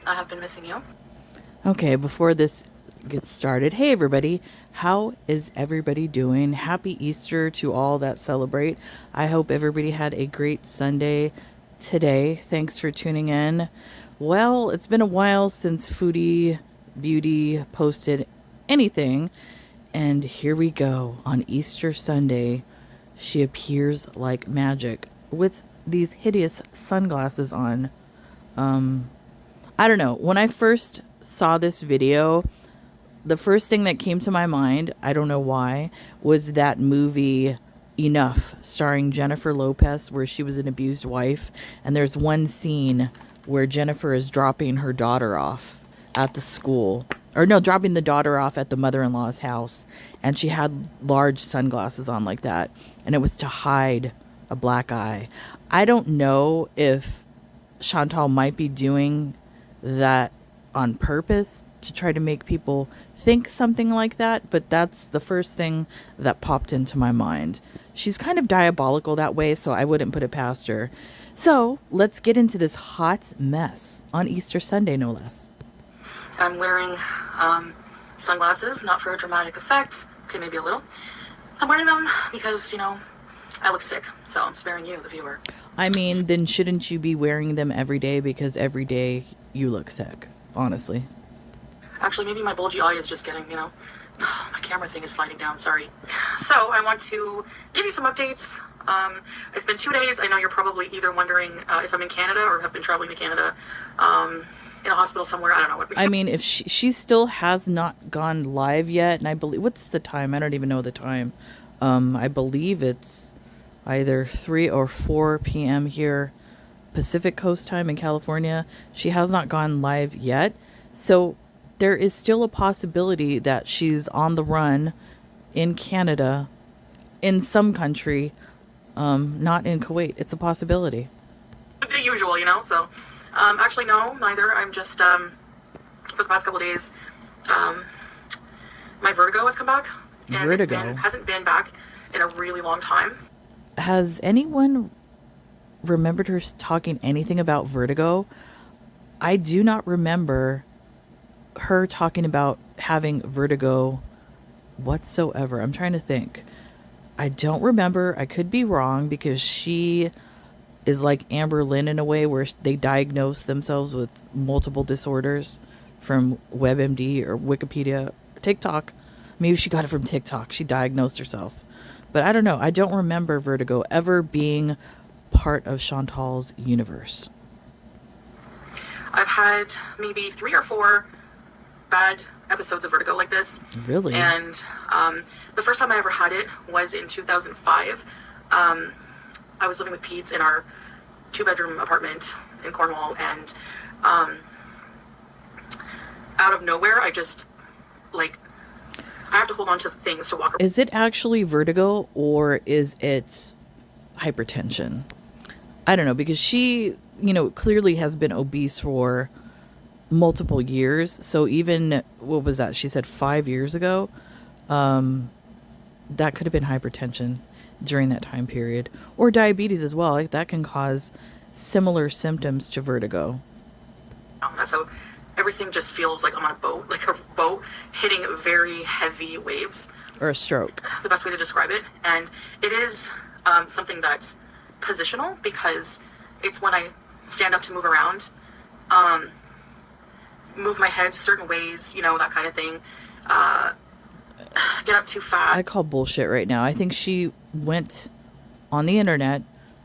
I have been missing you. Okay, before this gets started, hey everybody, how is everybody doing? Happy Easter to all that celebrate. I hope everybody had a great Sunday today. Thanks for tuning in. Well, it's been a while since Foodie Beauty posted anything, and here we go on Easter Sunday. She appears like magic with these hideous sunglasses on. I don't know. When I first saw this video, the first thing that came to my mind, I don't know why, was that movie Enough, starring Jennifer Lopez, where she was an abused wife. And there's one scene where Jennifer is dropping her daughter off at the school. Or no, dropping the daughter off at the mother in law's house. And she had large sunglasses on like that. And it was to hide a black eye. I don't know if Chantal might be doing that on purpose to try to make people think something like that, but that's the first thing that popped into my mind. She's kind of diabolical that way, so I wouldn't put it past her. So let's get into this hot mess on Easter Sunday, no less. I'm wearing sunglasses, not for a dramatic effect. Okay, maybe a little. I'm wearing them because, I look sick, so I'm sparing you, the viewer. I mean, then shouldn't you be wearing them every day because every day you look sick, honestly? Actually, maybe my bulgy eye is just getting, my camera thing is sliding down, sorry. So, I want to give you some updates. It's been 2 days. I know you're probably either wondering if I'm in Canada or have been traveling to Canada in a hospital somewhere. I don't know what. I mean, if she still has not gone live yet, and I believe, what's the time? I don't even know the time. I believe it's either 3 or 4 p.m. here, Pacific Coast time in California. She has not gone live yet. So there is still a possibility that she's on the run in Canada, in some country, not in Kuwait. It's a possibility. The usual, so. Actually, no, neither. I'm just, for the past couple of days, my vertigo has come back. And Vertigo. hasn't been back in a really long time. Has anyone remembered her talking anything about vertigo? I do not remember her talking about having vertigo whatsoever. I'm trying to think. I don't remember. I could be wrong because she is like Amber Lynn in a way where they diagnose themselves with multiple disorders from WebMD or Wikipedia, TikTok. Maybe she got it from TikTok. She diagnosed herself. But I don't know. I don't remember vertigo ever being part of Chantal's universe. I've had maybe 3 or 4 bad episodes of vertigo like this. Really? And the first time I ever had it was in 2005. I was living with Pete in our 2-bedroom apartment in Cornwall, and out of nowhere, I just, I have to hold on to things to walk around. Is it actually vertigo or is it hypertension? I don't know, because she, clearly has been obese for multiple years. So even, what was that? She said 5 years ago. That could have been hypertension during that time period, or diabetes as well. Like, that can cause similar symptoms to vertigo. So everything just feels like I'm on a boat, like a boat hitting very heavy waves. Or a stroke. The best way to describe it. And it is something that's positional, because it's when I stand up to move around, move my head certain ways, that kind of thing. Get up too fast. I call bullshit right now. I think she went on the internet,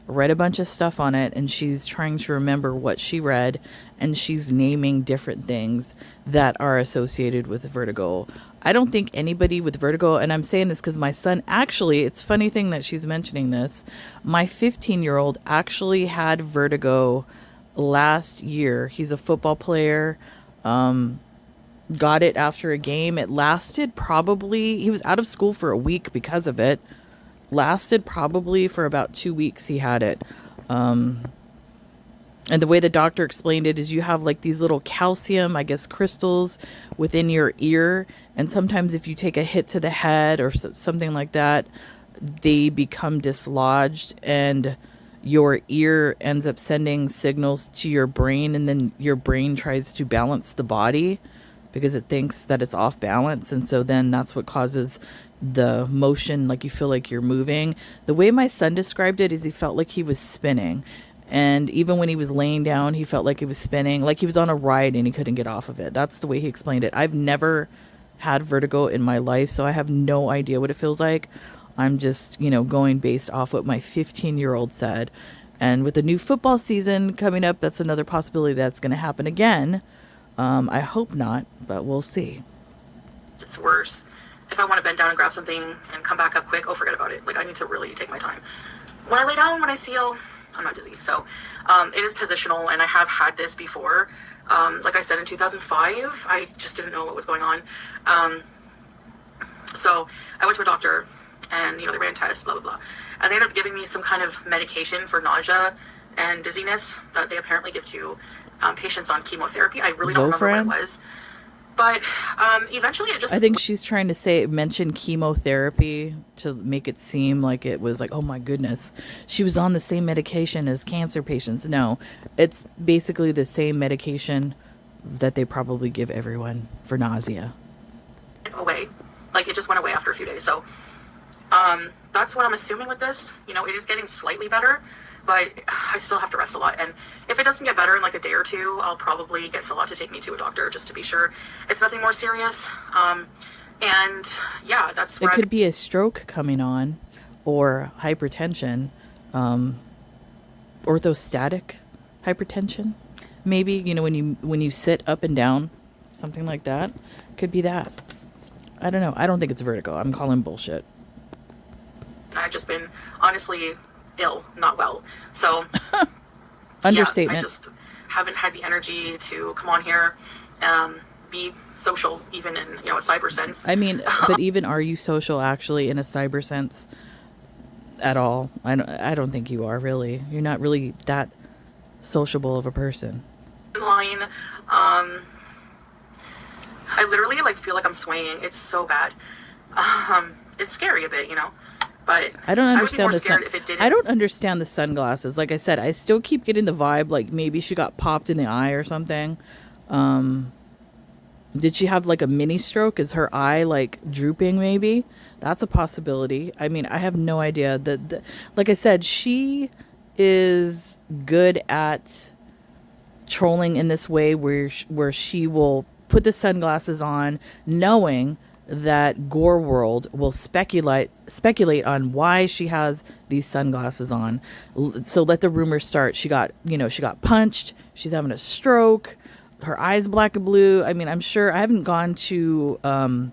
read a bunch of stuff on it, and she's trying to remember what she read, and she's naming different things that are associated with vertigo. I don't think anybody with vertigo, and I'm saying this because my son actually, it's a funny thing that she's mentioning this, my 15-year-old actually had vertigo last year. He's a football player. Got it after a game. It lasted probably, he was out of school for a week because of it. Lasted probably for about 2 weeks he had it. And the way the doctor explained it is you have like these little calcium, I guess, crystals within your ear. And sometimes if you take a hit to the head or something like that, they become dislodged and your ear ends up sending signals to your brain, and then your brain tries to balance the body because it thinks that it's off balance. And so then that's what causes the motion, like you feel like you're moving. The way my son described it is he felt like he was spinning. And even when he was laying down, he felt like he was spinning, like he was on a ride and he couldn't get off of it. That's the way he explained it. I've never had vertigo in my life, so I have no idea what it feels like. I'm just, going based off what my 15-year-old said. And with the new football season coming up, that's another possibility that's going to happen again. I hope not, but we'll see. It's worse. If I want to bend down and grab something and come back up quick, forget about it. Like, I need to really take my time. When I lay down, when I seal, I'm not dizzy. So it is positional, and I have had this before. Like I said, in 2005, I just didn't know what was going on. So I went to a doctor, and, they ran tests, blah, blah, blah. And they ended up giving me some kind of medication for nausea and dizziness that they apparently give to patients on chemotherapy. I really don't remember what it was. But eventually it just... I think she's trying to mention chemotherapy to make it seem like it was like, oh my goodness, she was on the same medication as cancer patients. No, it's basically the same medication that they probably give everyone for nausea. Away. Like, it just went away after a few days. So that's what I'm assuming with this. It is getting slightly better, but I still have to rest a lot. And if it doesn't get better in like a day or two, I'll probably get Salah to take me to a doctor just to be sure it's nothing more serious. And yeah, that's where it could be a stroke coming on, or hypertension, orthostatic hypertension. Maybe, when you sit up and down, something like that. Could be that. I don't know. I don't think it's vertigo. I'm calling bullshit. I've just been honestly ill, not well. So understatement. Yeah, I just haven't had the energy to come on here, be social, even in a cyber sense. I mean, but even are you social actually in a cyber sense at all? I don't think you are really. You're not really that sociable of a person. Line, I literally feel like I'm swaying. It's so bad. It's scary a bit, But I don't understand I don't understand the sunglasses. Like I said, I still keep getting the vibe like maybe she got popped in the eye or something. Did she have like a mini stroke? Is her eye like drooping maybe? That's a possibility. I mean, I have no idea. Like I said, she is good at trolling in this way where she will put the sunglasses on knowing that Gore World will speculate on why she has these sunglasses on. So let the rumors start. She got punched. She's having a stroke. Her eyes black and blue. I mean, I'm sure I haven't gone to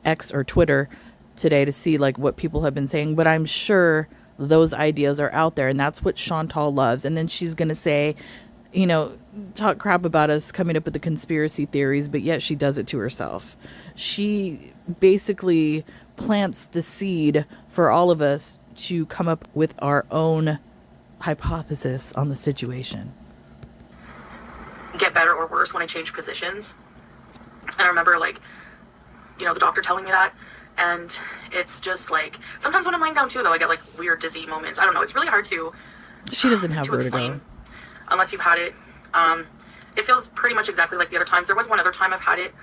X or Twitter today to see like what people have been saying, but I'm sure those ideas are out there, and that's what Chantal loves. And then she's gonna say, talk crap about us coming up with the conspiracy theories, but yet she does it to herself. She basically plants the seed for all of us to come up with our own hypothesis on the situation. Get better or worse when I change positions. And I remember the doctor telling me that. And it's just sometimes when I'm lying down too, though, I get weird dizzy moments. I don't know. It's really hard to... She doesn't have vertigo. Explain, unless you've had it. It feels pretty much exactly like the other times. There was one other time I've had it.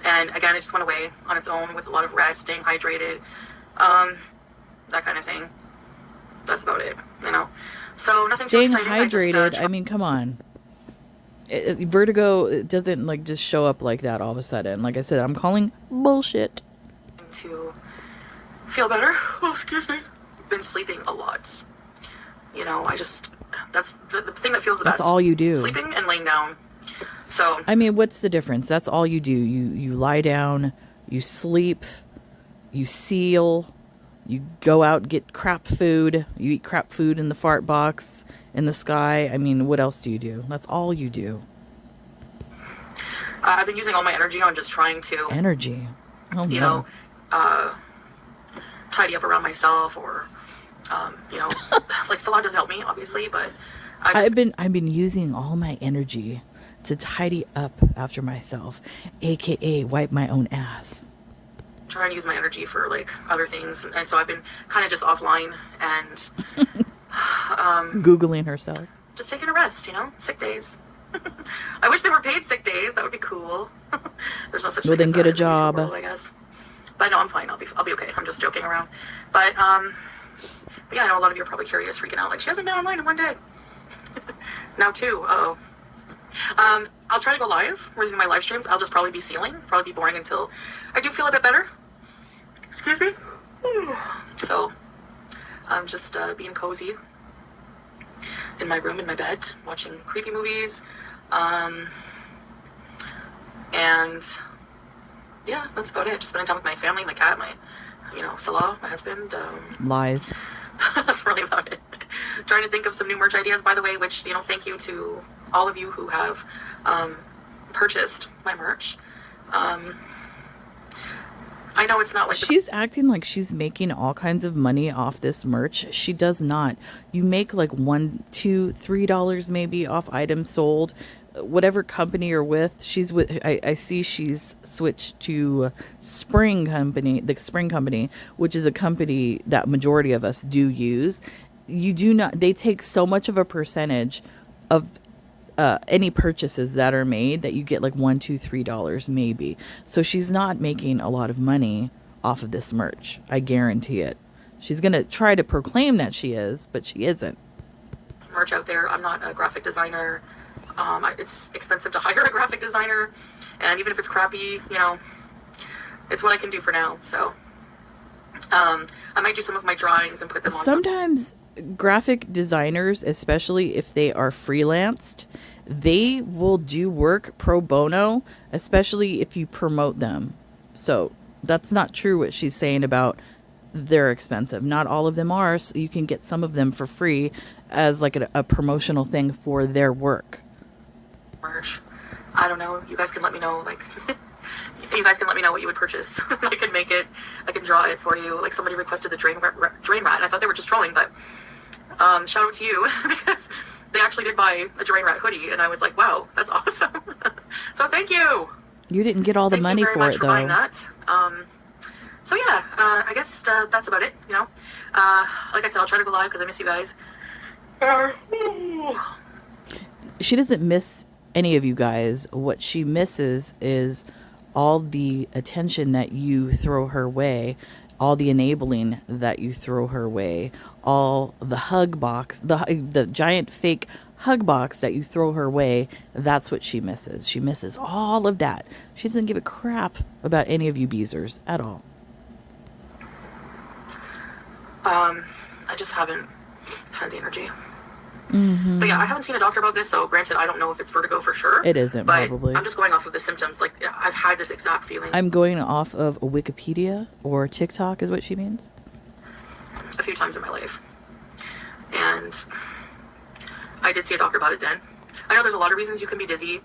And again, it just went away on its own with a lot of rest, staying hydrated, that kind of thing. That's about it, So nothing staying too exciting. Hydrated. I mean, come on. Vertigo doesn't just show up like that all of a sudden. Like I said, I'm calling bullshit. To feel better. Oh, excuse me. Been sleeping a lot. That's the thing that feels the best. That's all you do. Sleeping and laying down. So I mean, what's the difference? That's all you do. You lie down, you sleep, you seal, you go out, get crap food, you eat crap food in the fart box, in the sky. I mean, what else do you do? That's all you do. I've been using all my energy on just trying to... Energy? Oh, no. Tidy up around myself, or, Salah does help me, obviously, but... I've been using all my energy to tidy up after myself, aka wipe my own ass. Trying to use my energy for other things, and so I've been kind of just offline, and Googling herself. Just taking a rest, sick days. I wish they were paid sick days. That would be cool. There's no such Well, thing then as get a that in the job. world, I guess. But no, I'm fine. I'll be okay. I'm just joking around. But yeah, I know a lot of you are probably curious, freaking out, like she hasn't been online in one day. Now two. Uh-oh. I'll try to go live. Resume my live streams. I'll just probably be sealing. Probably be boring until I do feel a bit better. Excuse me. So I'm just being cozy in my room, in my bed, watching creepy movies. And yeah, that's about it. Just spending time with my family, my cat, my, Salah, my husband. Lies. That's really about it. Trying to think of some new merch ideas, by the way, which, thank you to all of you who have purchased my merch. I know it's not like She's acting like she's making all kinds of money off this merch. She does not. You make like $1, $2, $3 maybe off items sold. Whatever company you're with, she's with. I see she's switched to Spring Company, the Spring Company, which is a company that majority of us do use. You do not. They take so much of a percentage of any purchases that are made that you get like $1, $2, $3 maybe. So she's not making a lot of money off of this merch. I guarantee it. She's gonna try to proclaim that she is, but she isn't. merch out there. I'm not a graphic designer. It's expensive to hire a graphic designer, and even if it's crappy, it's what I can do for now. So I might do some of my drawings and put them on. Sometimes graphic designers, especially if they are freelanced, they will do work pro bono, especially if you promote them. So that's not true what she's saying about they're expensive. Not all of them are, so you can get some of them for free as like a promotional thing for their work. Merch. I don't know. You guys can let me know, you guys can let me know what you would purchase. I can make it. I can draw it for you. Like somebody requested the drain rat, and I thought they were just trolling, but shout out to you because they actually did buy a drain rat hoodie, and I was like, wow, that's awesome. So thank you. You didn't get all the money Thank you for very much it for though. buying that. So yeah, I guess that's about it. Like I said, I'll try to go live because I miss you guys. She doesn't miss any of you guys. What she misses is all the attention that you throw her way, all the enabling that you throw her way, all the hug box, the giant fake hug box that you throw her way. That's what she misses. She misses all of that. She doesn't give a crap about any of you beezers at all. I just haven't had the energy. Mm-hmm. But yeah, I haven't seen a doctor about this, so granted, I don't know if it's vertigo for sure. It isn't, but probably. I'm just going off of the symptoms. Like, I've had this exact feeling I'm going off of Wikipedia or TikTok is what she means. a few times in my life. And I did see a doctor about it then. I know there's a lot of reasons you can be dizzy,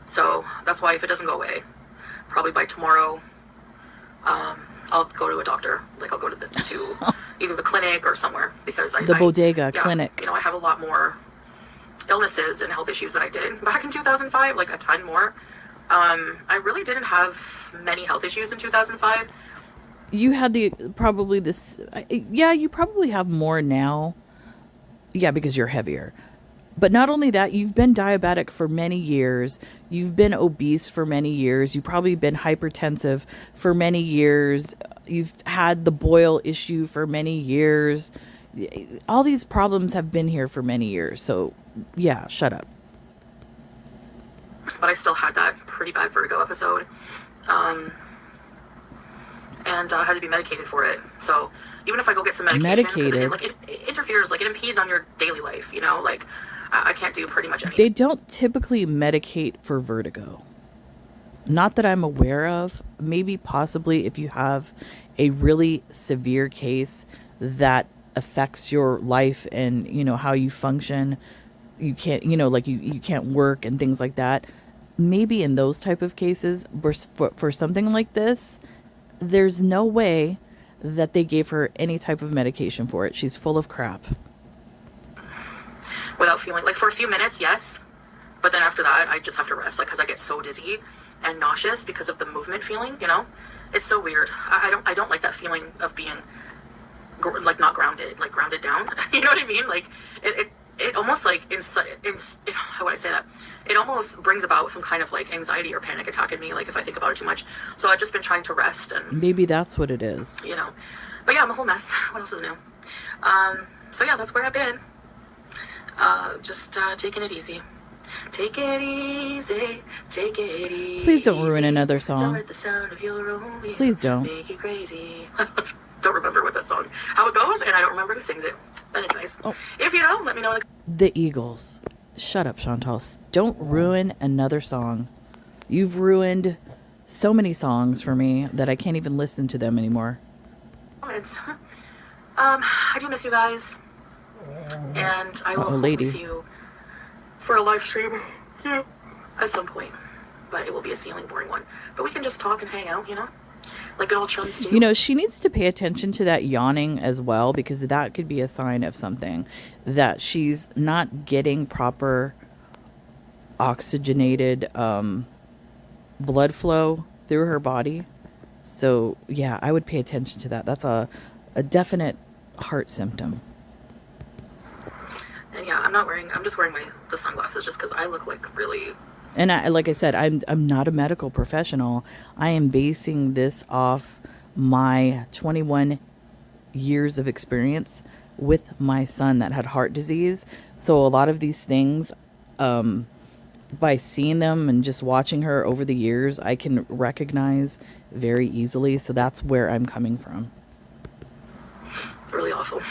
so that's why if it doesn't go away, probably by tomorrow, I'll go to a doctor. Like, I'll go to either the clinic or somewhere because The bodega clinic. I have a lot more illnesses and health issues than I did back in 2005, like a ton more. I really didn't have many health issues in 2005. You had you probably have more now. Yeah, because you're heavier. But not only that, you've been diabetic for many years. You've been obese for many years. You've probably been hypertensive for many years. You've had the boil issue for many years. All these problems have been here for many years. So, yeah, shut up. But I still had that pretty bad vertigo episode. And I had to be medicated for it. So even if I go get some medication, 'cause it interferes, like it impedes on your daily life, like I can't do pretty much anything. They don't typically medicate for vertigo. Not that I'm aware of. Maybe possibly if you have a really severe case that affects your life and, how you function. You can't, like you can't work and things like that. Maybe in those type of cases, for something like this, there's no way that they gave her any type of medication for it. She's full of crap. Without feeling, like for a few minutes, yes. But then after that, I just have to rest, because I get so dizzy and nauseous because of the movement feeling, It's so weird. I don't like that feeling of being like not grounded, like grounded down. You know what I mean? Like it almost like how would I say that? It almost brings about some kind of like anxiety or panic attack in me, like if I think about it too much. So I've just been trying to rest and Maybe that's what it is. you know, but yeah, I'm a whole mess. What else is new? So yeah, that's where I've been. Just taking it easy. Take it easy, take it easy. Please don't ruin another Don't song. let the sound of your Romeo Please don't. make you crazy. Don't remember what that song, how it goes, and I don't remember who sings it. But anyways, if you know, let me know in The Eagles. Shut up, Chantal. Don't ruin another song. You've ruined so many songs for me that I can't even listen to them anymore. the comments. I do miss you guys, and I will hopefully lady. see you for a live stream at some point. But it will be a ceiling boring one. But we can just talk and hang out, like good old chums do. You know, she needs to pay attention to that yawning as well, because that could be a sign of something, that she's not getting proper oxygenated blood flow through her body. So yeah, I would pay attention to that. That's a definite heart symptom. And yeah, I'm just wearing the sunglasses just because I look like really. And like I said, I'm not a medical professional. I am basing this off my 21 years of experience with my son that had heart disease. So a lot of these things, by seeing them and just watching her over the years, I can recognize very easily. So that's where I'm coming from. Really awful.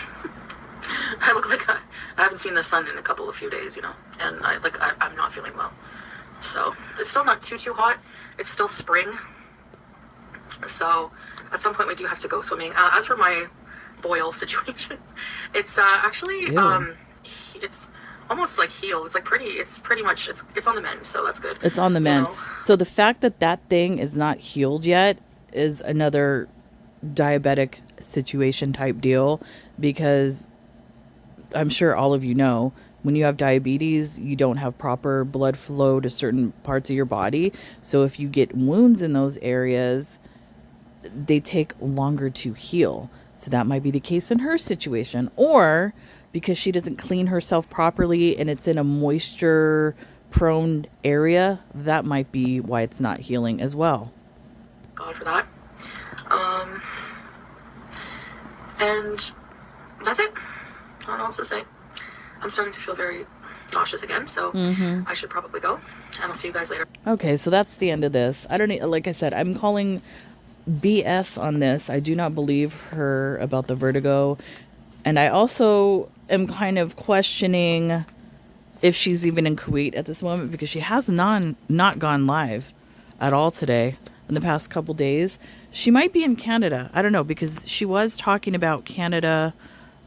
I look like I haven't seen the sun in a few days, and I'm not feeling well. So it's still not too hot. It's still spring. So at some point we do have to go swimming. As for my boil situation, it's actually Ew. it's almost like healed. It's pretty much it's on the mend. So that's good. It's on the mend. So the fact that that thing is not healed yet is another diabetic situation type deal, because I'm sure all of you know, when you have diabetes, you don't have proper blood flow to certain parts of your body. So if you get wounds in those areas, they take longer to heal. So that might be the case in her situation, or because she doesn't clean herself properly and it's in a moisture prone area, that might be why it's not healing as well. God for that. And that's it. I don't know what else to say. I'm starting to feel very nauseous again, so I should probably go. And I'll see you guys later. Okay, so that's the end of this. I don't need, like I said, I'm calling BS on this. I do not believe her about the vertigo. And I also am kind of questioning if she's even in Kuwait at this moment, because she has not gone live at all today in the past couple days. She might be in Canada. I don't know, because she was talking about Canada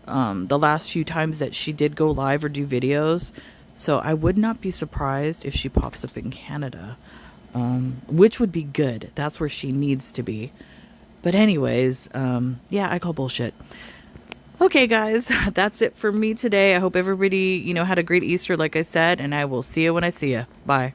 the last few times that she did go live or do videos. So I would not be surprised if she pops up in Canada, which would be good. That's where she needs to be. But anyways, yeah, I call bullshit. Okay, guys, that's it for me today. I hope everybody, had a great Easter, like I said, and I will see you when I see you. Bye.